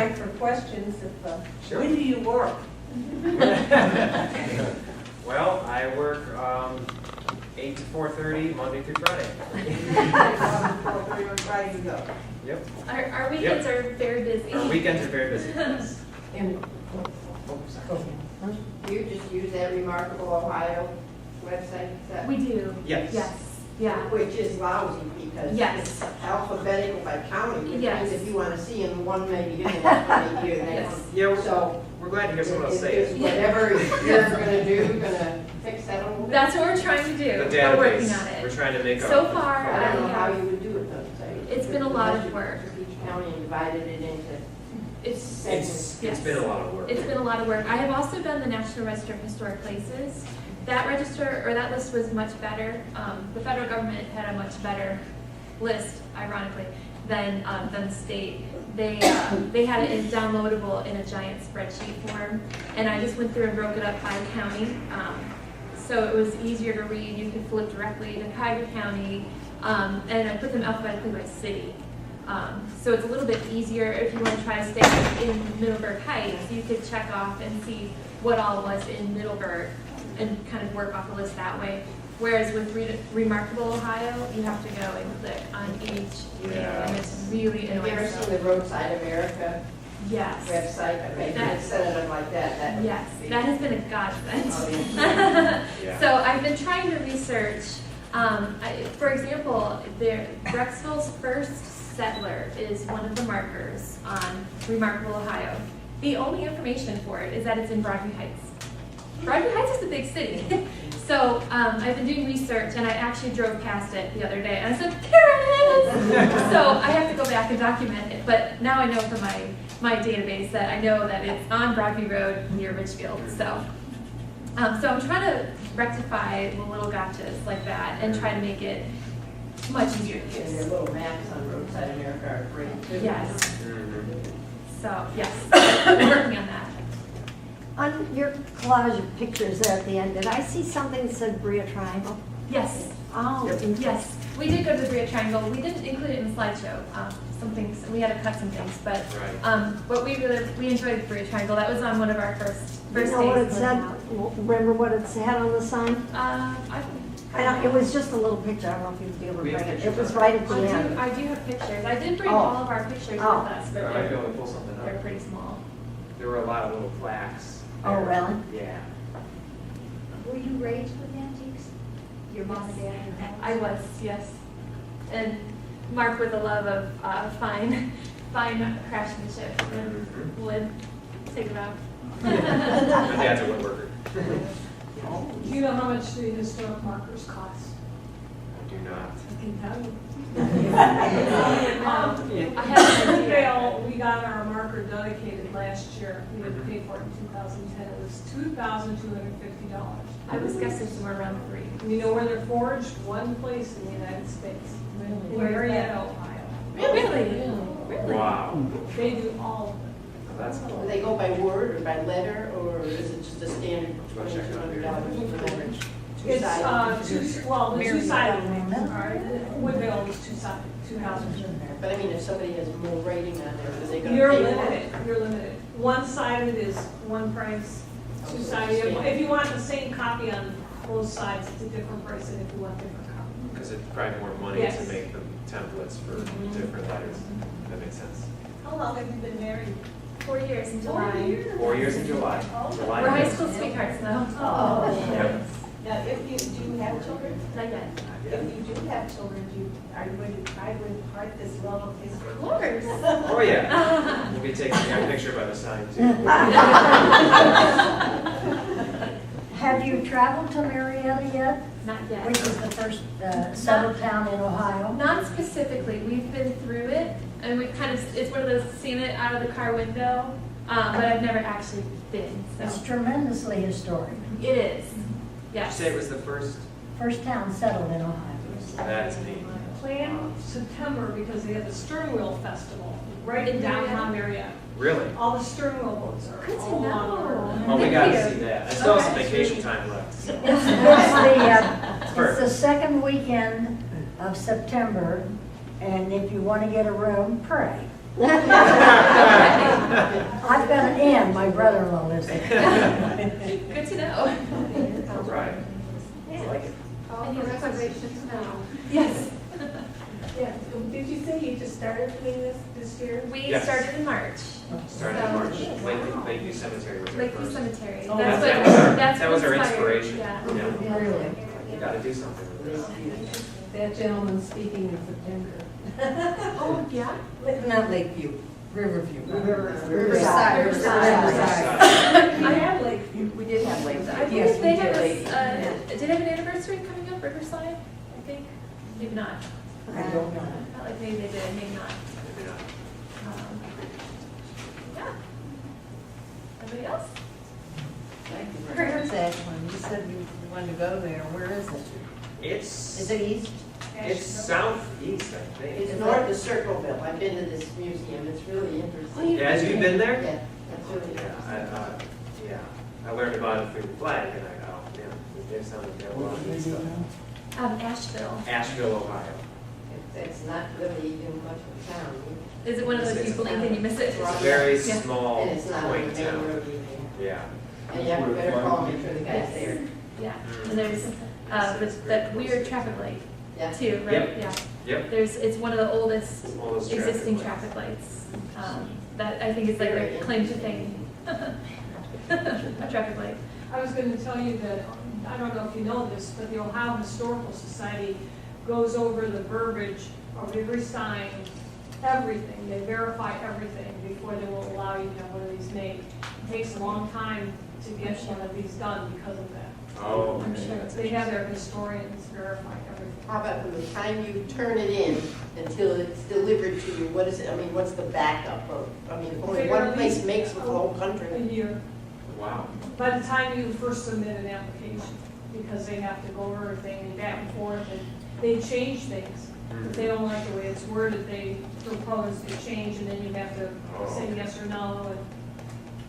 time for questions. Sure. When do you work? Well, I work 8 to 4:30, Monday through Friday. 4:30 on Friday you go. Yep. Our weekends are very busy. Our weekends are very busy. And Oh, sorry. do you just use that Remarkable Ohio website? Is that- We do. Yes. Yes. Yeah. Which is lousy because Yes. it's alphabetical by county, which Yes. means if you want to see in one may begin and one may be the next Yes. one. Yeah, So we're glad to hear someone else if say it's it. whatever you're gonna do, you're gonna fix that a little bit. That's what we're trying to do. The We're working database. on We're it. trying to make So our. far, I don't know how I you would do it though, say. It's been a lot of work. Each county and divided it into It's segments. It's been a lot of work. It's been a lot of work. I have also done the National Register of Historic Places. That register, or that list was much better. The federal government had a much better list, ironically, than the state. They had it downloadable in a giant spreadsheet form, and I just went through and broke it up by county. So it was easier to read. You could flip directly to Cuyahoga County, and I put them alphabetically by city. So it's a little bit easier if you want to try to stay in Middleburg Heights. You could check off and see what all was in Middleburg and kind of work off the list that way. Whereas with Remarkable Ohio, you have to go and click on each name, and it's really Have you ever annoying. seen the Roadside America Yes. website? Okay, you set it up like that. That would Yes, be- that has been a godsend. Oh, yeah. Yeah. So I've been trying to research, for example, Drexel's first settler is one of the markers on Remarkable Ohio. The only information for it is that it's in Broadview Heights. Broadview Heights is a big city. So I've been doing research, and I actually drove past it the other day, and I said, there it is! So I have to go back and document it, but now I know from my database that I know that it's on Broadview Road near Richfield. So I'm trying to rectify the little gotchas like that and try to make it much easier to And your use. little maps on Roadside America are great too. Yes. Mhm. So, yes, I'm working on that. On your collage of pictures there at the end, did I see something that said Brea Triangle? Yes. Oh, Yes, we did go to the Brea Triangle. We didn't include it in the slideshow. Some things, we had to cut some things, but Right. we enjoyed the Brea Triangle. That was on one of our first you days. know what it of said? out. Remember what it said on the sign? I don't, it was just a little picture, I don't know if you'd be able to We have bring it. It pictures was of it. right at the end. I do have pictures. I did bring Oh. all of our pictures with Oh. us, but I might be they're, able to pull something they're up. pretty small. There were a lot of little plaques. Oh, there. really? Yeah. Were you raised with antiques? Your mom and dad and that? I was, yes. And Mark with a love of fine craftsmanship and wood. Take it out. My dad's a woodworker. Do you know how much the historic markers cost? I do not. I can tell you. I have an idea. We got our marker dedicated last year. We had to pay for it in 2010. It was $2,250. I was guessing somewhere around 3. And you know where they're forged? One place in the United States. In Marietta, Ohio. Really? Really? Wow. They do all of it. That's Do cool. they go by word or by letter, or is it just a standard Go check it out. $2,200 for letters? It's, Two-sided? well, the two-sided ones, all right? Woodville is two-sided, 2,000. But I mean, if somebody has more writing on there, are they gonna pay You're more? limited, you're limited. One-sided is one price, two-sided, if you want the same copy on both sides, it's a different price than if you want different copy. Because it's probably more money Yes. to make the templates for different letters. That makes sense. How long have you been married? 4 years in July. 4 years in July. July We're high 9th. school sweethearts though. Oh. Yep. Now, if you do have children, Not yet. if you do have children, are you going to try to impart this love of history? Of course. Oh, yeah. We'll be taking a picture by the sign, too. Have you traveled to Marietta yet? Not yet. Which is the first settled town in Ohio? Not specifically. We've been through it, and we've kind of, it's one of those seen it out of the car window, but I've never actually been, It's so. tremendously historic. It is, Did you yes. say it was the first? First town settled in Ohio. That's neat. Planned September because they have the Stern Wheel Festival right in downtown Marietta. Really? All the stern wheel boats are Good to all on know. there. Oh, we gotta Thank you. see that. I still have some Okay. vacation time left. It's the Perfect. second weekend of September, and if you want to get a room, pray. I've got an Ann, my brother-in-law lives there. Good to know. Right. I like it. Call for reservations now. Yes. Yeah, did you say you just started doing this year? We Yes. started in March. Started in March, Lakeview Cemetery was our Lakeview first. Cemetery. Oh, That's that what, was our- that's that what was our inspired. inspiration. Yeah. Yeah. Really? You gotta do something with this. That gentleman speaking in September. Oh, yeah? Not Lakeview, Riverview. Riverside. I have Lakeview. We did have Lakeview. I Yes, think we they have did. did they have an anniversary coming up, Riverside? I think, maybe not. I don't know. I felt like maybe they did, maybe not. Maybe not. Yeah. Anybody else? Where is that one? You said you wanted to go there. Where is it? It's, Is it east? it's southeast, I think. It's north of Circleville. I've been to this museum. It's really interesting. Yeah, has you been there? Yeah, that's really Yeah, I learned about it through the flag, and it sounded like they had a lot of good stuff. Asheville. Asheville, Ohio. It's not really even much of a town. Is it one of those It's- you blink and you miss it? It's a very Yeah. small And it's not on the point main town. road either. Yeah. And you have to better call me for the guys there. Yeah, and there's that weird traffic light Yeah. too, right? Yep. Yeah. Yep. It's one of the oldest All those existing traffic traffic lights. That I think is like their claim to fame. A traffic light. I was going to tell you that, I don't know if you know this, but the Ohio Historical Society goes over the verbiage of every sign, everything. They verify everything before they will allow you to have one of these made. It takes a long time to get one of these done because of that. Oh, I'm sure. They have their historians verify everything. How about from the time you turn it in until it's delivered to you? What is it, I mean, what's the backup of, I mean, only one place makes for the whole A country. year. wow. By the time you first submit an application, because they have to go over everything and back and forth, and they change things. If they don't like the way it's worded, they propose to change, and then you have to say yes or no. And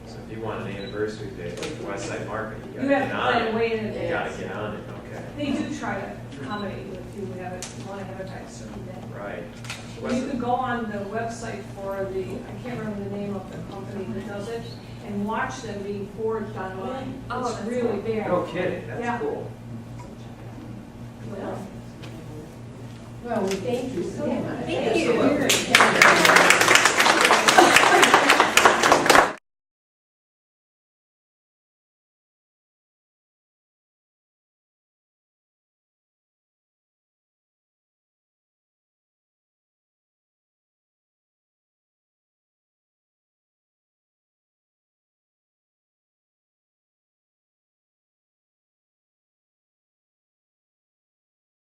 So if you want an anniversary date, like the West Side Market, you you gotta have get to on plan it. way in You advance. gotta get on it, okay. They do try to accommodate you if you have it, you want to have it by a certain day. Right. You What's can go on the website for the, I can't remember the name of the company that does it, and watch them being forged online. Oh, It's that's really cool. big. No kidding, Yeah. that's cool. Yeah. Well, we thank you so much. Thank you. Absolutely.